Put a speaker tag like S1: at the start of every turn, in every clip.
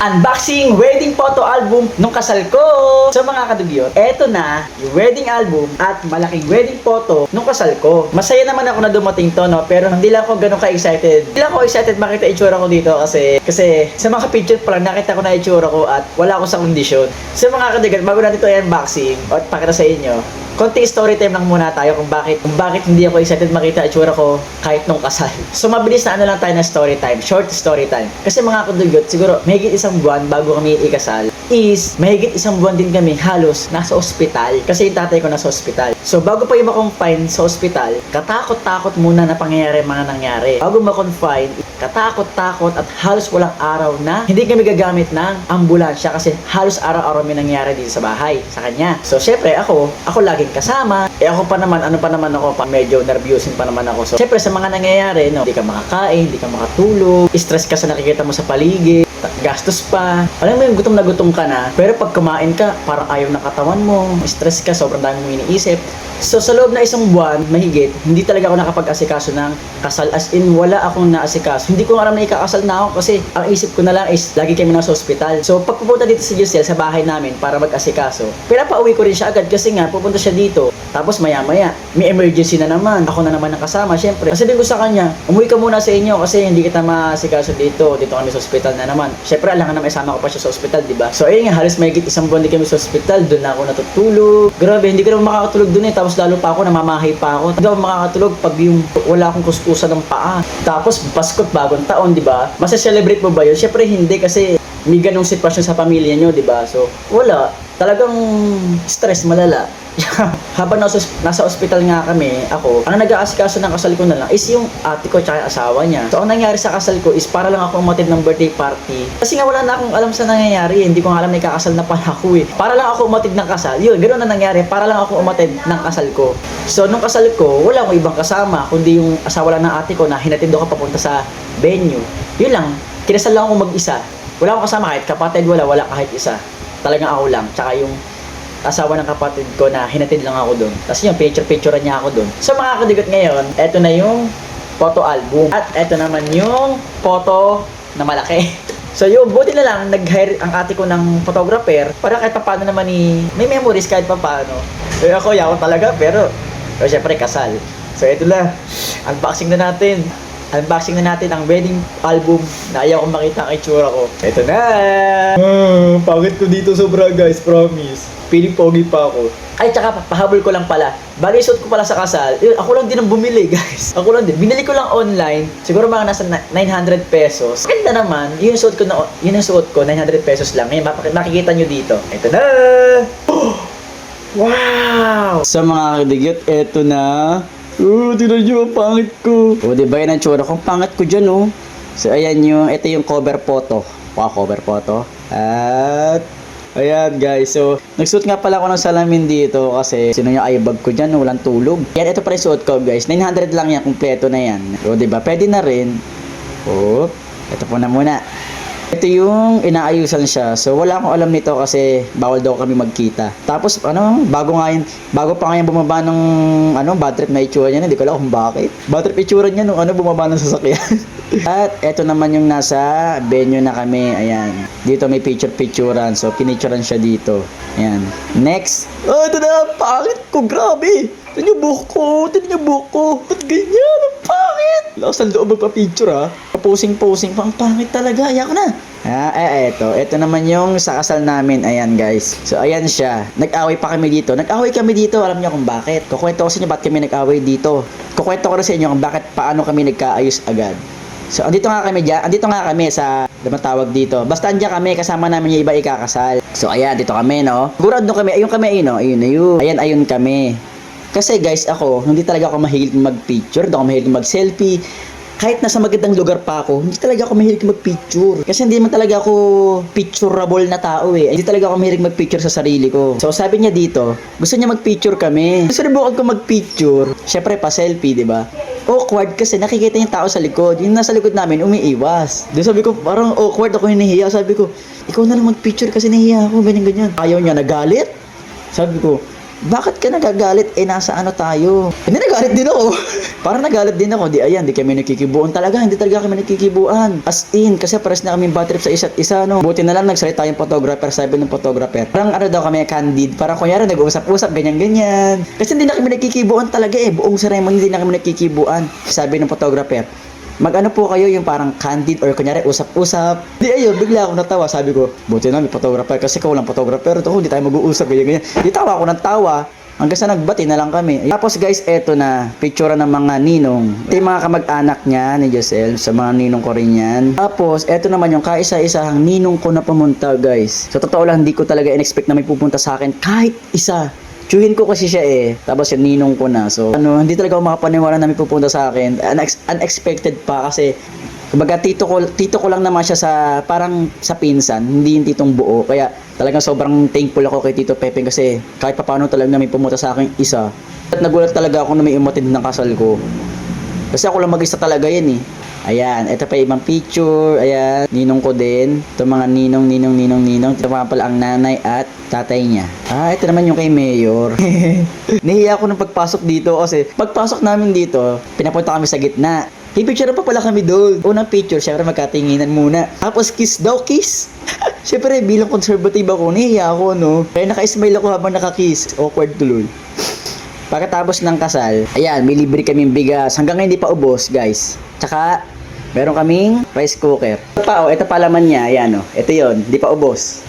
S1: Unboxing wedding photo album nung kasal ko. So mga kadugyot, eto na yung wedding album at malaking wedding photo nung kasal ko. Masaya naman ako na dumating to, no? Pero hindi lang ako ganun ka-excited. Hindi lang ako excited makita itsura ko dito kasi sa mga picture pa lang nakita ko na itsura ko at wala ako sa kondisyon. So mga kadugyot, bago natin ito i-unboxing at pakita sa inyo, konting story time lang muna tayo kung bakit hindi ako excited makita itsura ko kahit nung kasal. So mabilis na ano lang tayo na story time, short story time. Kasi mga kadugyot, siguro mahigit isang buwan bago kami ikasal is mahigit isang buwan din kami halos nasa ospital kasi yung tatay ko nasa ospital. So bago pa yung ma-confine sa ospital, katakot-takot muna na pangyayari mga nangyari. Bago ma-confine, katakot-takot at halos walang araw na hindi kami gagamit ng ambulansya kasi halos araw-araw may nangyari dito sa bahay sa kanya. So syempre ako laging kasama. Ako pa naman, medyo nervyusin pa naman ako. So syempre sa mga nangyayari, no, hindi ka makakain, hindi ka makatulog, stress ka sa nakikita mo sa paligid, gastos pa. Alam mo yung gutom na gutom ka na, pero pag kumain ka, parang ayaw ng katawan mo, stress ka, sobrang dami mong iniisip. So sa loob na isang buwan, mahigit, hindi talaga ako nakapag-asikaso ng kasal. As in, wala akong naasikaso. Hindi ko alam na ikakasal na ako kasi ang isip ko na lang is lagi kami nasa ospital. So pag pupunta dito si Giselle sa bahay namin para mag-asikaso, pinapauwi ko rin siya agad kasi nga pupunta siya dito. Tapos maya-maya, may emergency na naman. Ako na naman nakasama, syempre. Kasi sabihin ko sa kanya, umuwi ka muna sa inyo kasi hindi kita maasikaso dito. Dito kami sa ospital na naman. Syempre, alangan na may sama ko pa siya sa ospital, di ba? So ayun nga, halos mahigit isang buwan din kami sa ospital. Doon na ako natutulog. Grabe, hindi ko naman makakatulog doon eh. Tapos lalo pa ako, namamahay pa ako. Hindi ako makakatulog pag yung wala akong kuskusan ng paa. Tapos Pasko't bagong taon, di ba? Masa-celebrate mo ba yun? Syempre hindi kasi may ganong sitwasyon sa pamilya nyo, di ba? So wala. Talagang stress malala. Habang nasa ospital nga kami, ang nag-aasikaso ng kasal ko na lang is yung ate ko tsaka yung asawa niya. So ang nangyari sa kasal ko is para lang ako umatid ng birthday party. Kasi nga wala na akong alam sa nangyayari. Hindi ko nga alam na ikakasal na pala ako eh. Para lang ako umatid ng kasal. Yun, ganoon na nangyari. Para lang ako umatid ng kasal ko. So nung kasal ko, wala akong ibang kasama kundi yung asawa lang ng ate ko na hinatid ako papunta sa venue. Yun lang. Kinasal lang ako mag-isa. Wala akong kasama kahit kapatid, wala kahit isa. Talagang ako lang. Tsaka yung asawa ng kapatid ko na hinatid lang ako doon. Tapos yung picture-picturean niya ako doon. So mga kadigot ngayon, eto na yung photo album. At eto naman yung photo na malaki. So yun, buti na lang nag-hire ang ate ko ng photographer para kahit paano naman may memories kahit paano. So ako talaga pero syempre kasal. So eto na, unboxing na natin ang wedding album na ayaw kong makita ang itsura ko. Ito na! Pangit ko dito sobra guys, promise. Piling pogi pa ako. Ay, tsaka pahabol ko lang pala. Bagay suot ko pala sa kasal. Ako lang din ang bumili guys. Ako lang din. Binili ko lang online. Siguro mga nasa 900 pesos. Ganda naman. Yun ang suot ko, 900 pesos lang. Ngayon, makikita nyo dito. Ito na! Wow! Sa mga kadigyot, ito na. Tignan nyo ang pangit ko. Diba yan ang tsura kong pangit ko dyan, oh. So, ayan ito yung cover photo. Cover photo. At, ayan guys. So, nagsuot nga pala ako ng salamin dito kasi sino yung eyebag ko dyan, walang tulog. Yan, ito pa rin suot ko guys. 900 lang yan, kumpleto na yan. Diba? Pwede na rin. Ito po na muna. Ito yung inaayusan siya. So wala akong alam nito kasi bawal daw kami magkita. Tapos bago pa nga yung bumaba ng bad trip na itsura niya, hindi ko alam kung bakit. Bad trip itsura niya nung bumaba ng sasakyan. At ito naman yung nasa venue na kami. Ayan. Dito may picturean. So pinicturean siya dito. Ayan. Next. Ito na, pangit ko, grabe. Tignan yung buhok ko. Ba't ganyan? Ang pangit. Lakas ng loob magpa-picture ha. Posing-posing pang pangit talaga. Ayan ko na. Ito naman yung sa kasal namin. Ayan guys. So ayan siya. Nag-away kami dito. Alam niyo kung bakit. Kukwento ko sa inyo bakit kami nag-away dito. Kukwento ko rin sa inyo kung paano kami nagkaayos agad. So andito nga kami sa tawag dito. Basta andiyan kami kasama namin yung iba ikakasal. So ayan, dito kami, no. Sigurado kami. Ayun kami, no. Ayun. Ayun kami. Kasi guys, hindi talaga ako mahilig mag-picture. Hindi ako mahilig mag-selfie. Kahit nasa magandang lugar pa ako, hindi talaga ako mahilig mag-picture. Kasi hindi man talaga ako pictureable na tao eh. Hindi talaga ako mahilig mag-picture sa sarili ko. So sabi niya dito, gusto niya mag-picture kami. Gusto rin bukod ko mag-picture. Syempre pa selfie, di ba? Awkward kasi nakikita yung tao sa likod. Yung nasa likod namin, umiiwas. Doon sabi ko, parang awkward ako hinihiya. Sabi ko, ikaw na lang mag-picture kasi nahiya ako, ganyan. Ayaw niya, nagalit. Sabi ko, bakit ka nagagalit? Eh, nasa ano tayo? Hindi, nagalit din ako. Parang nagalit din ako. Di, ayan, di kami nagkikibuan talaga. Hindi talaga kami nagkikibuan. As in, kasi pares na kami bad trip sa isa't isa, no? Buti na lang nagsalita yung photographer, sabi ng photographer. Parang ano daw kami, candid. Parang kunyari, nag-uusap-usap, ganyan-ganyan. Kasi hindi na kami nagkikibuan talaga eh. Buong ceremony, hindi na kami nagkikibuan. Sabi ng photographer, mag-ano po kayo yung parang candid or kunyari usap-usap. Di ayun, bigla ako natawa. Sabi ko, buti na may photographer kasi ikaw lang photographer. Ito, hindi tayo mag-uusap, ganyan-ganyan. Di tawa ako ng tawa. Hanggang sa nagbati na lang kami. Tapos guys, eto na, picture ng mga ninong. Ito yung mga kamag-anak niya ni Giselle, sa mga ninong ko rin yan. Tapos, eto naman yung kaisa-isahang ninong ko na pumunta guys. Sa totoo lang, hindi ko talaga in-expect na may pupunta sa akin kahit isa. Tsuhin ko kasi siya eh. Tapos yung ninong ko na. So, hindi talaga ako makapaniwala na may pupunta sa akin. Unexpected pa kasi kumbaga tito ko lang naman siya sa parang sa pinsan, hindi yung titong buo. Kaya talagang sobrang thankful ako kay Tito Pepe kasi kahit papaano talaga na may pumunta sa akin isa. At nagulat talaga ako na may umatid ng kasal ko. Kasi ako lang mag-isa talaga yan eh. Ayan, ito pa ibang picture. Ayan, ninong ko din. Ito mga ninong. Ito pa pala ang nanay at tatay niya. Ito naman yung kay Mayor. Nahiya ako nung pagpasok dito kasi pagpasok namin dito, pinapunta kami sa gitna. Picture pa pala kami doon. Unang picture, syempre magkatinginan muna. Tapos kiss daw, kiss. Syempre, bilang conservative ako, nahiya ako, no? Kaya naka-smile ako habang nakakiss. Awkward tuloy. Pagkatapos ng kasal, ayan, may libre kaming bigas. Hanggang ngayon hindi pa ubos, guys. Tsaka, meron kaming rice cooker. Ito pa laman niya, ayan, ito yon, hindi pa ubos.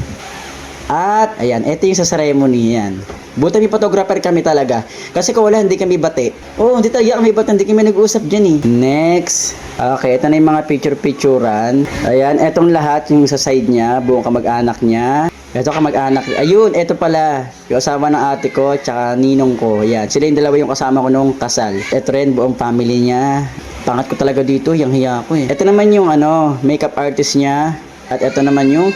S1: At, ayan, ito yung sa ceremony, yan. Buti may photographer kami talaga. Kasi kung wala, hindi kami bate. Hindi talaga kami bate, hindi kami nag-uusap dyan eh. Next. Okay, ito na yung mga picture-picturean. Ayan, etong lahat yung sa side niya, buong kamag-anak niya. Ito kamag-anak. Ayun, ito pala. Yung asawa ng ate ko, tsaka ninong ko. Ayan, sila yung dalawa yung kasama ko nung kasal. Ito rin, buong family niya. Pangat ko talaga dito, yung hiya ko eh. Ito naman yung makeup artist niya. At ito naman yung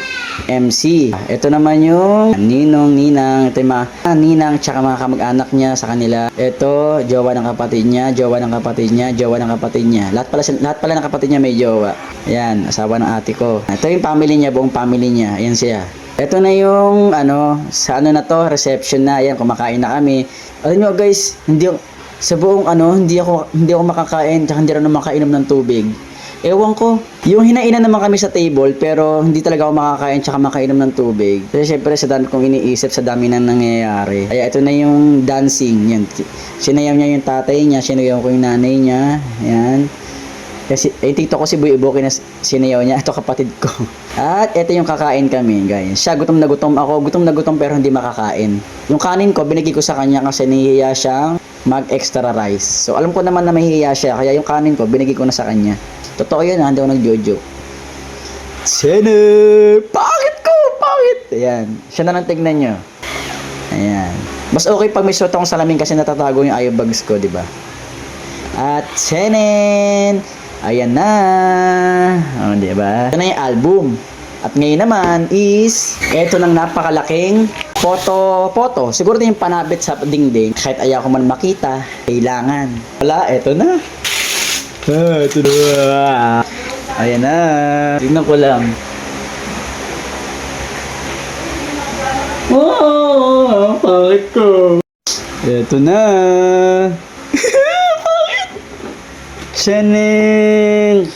S1: MC. Ito naman yung ninong, ninang. Ito yung mga ninang tsaka mga kamag-anak niya sa kanila. Ito, jowa ng kapatid niya, jowa ng kapatid niya, jowa ng kapatid niya. Lahat pala ng kapatid niya may jowa. Ayan, asawa ng ate ko. Ito yung family niya, buong family niya. Ayan siya. Ito na yung sa na to, reception na. Ayan, kumakain na kami. Alam nyo guys, sa buong hindi ako makakain tsaka hindi rin makainom ng tubig. Ewan ko, yung hinainan naman kami sa table pero hindi talaga ako makakain tsaka makainom ng tubig. Kasi syempre sa dami kong iniisip, sa dami nang nangyayari. Ay, ito na yung dancing. Yan. Sinayaw niya yung tatay niya, sinayaw ko yung nanay niya. Yan. Kasi, tito ko si Boy Iboki na sinayaw niya. Ito kapatid ko. At ito yung kakain kami, guys. Siya gutom na gutom ako. Gutom na gutom pero hindi makakain. Yung kanin ko, binigay ko sa kanya kasi nahihiya siyang mag-extra rice. So, alam ko naman na mahihiya siya. Kaya yung kanin ko, binigay ko na sa kanya. Totoo yun, hindi ako nag-jojo. Sene! Pangit ko! Pangit! Ayan. Siya na lang tignan nyo. Ayan. Mas okay pag may suot akong salamin kasi natatago yung eye bags ko, di ba? At Senen! Ayan na! Di ba? Ito na yung album. At ngayon naman is, eto ng napakalaking photo. Siguro din yung panabit sa dingding. Kahit ayaw ko man makita, kailangan. Wala, eto na. Ito na. Ayan na. Tignan ko lang. Pangit ko. Ito na. Pangit. Channing.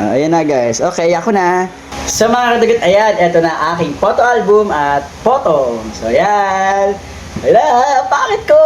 S1: Ayan na guys. Okay, ako na. Sa mga kadagat, ayan, ito na aking photo album at photo. So, ayan. Ayan, pangit ko.